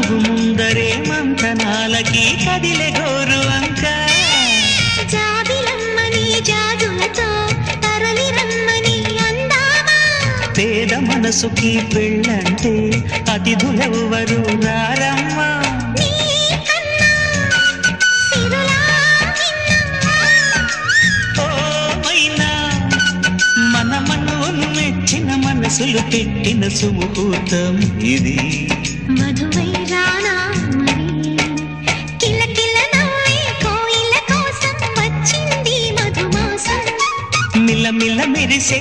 మరుగు ముందరే మంతనాలకి కదిలే గోరు అంక జాబిలమ్మని జాజులతో తరలి రమ్మని అందామా పేద మనసుకి పెళ్ళంటే అతిథులెవ్వరు రారమ్మా మనసులు పెట్టిన సుముహూర్తం ఇది మధువై రానా మరి కిల కిల నవ్వే కోయిల కోసం వచ్చింది మధుమాసం మిల్ల మిల్ల మెరిసే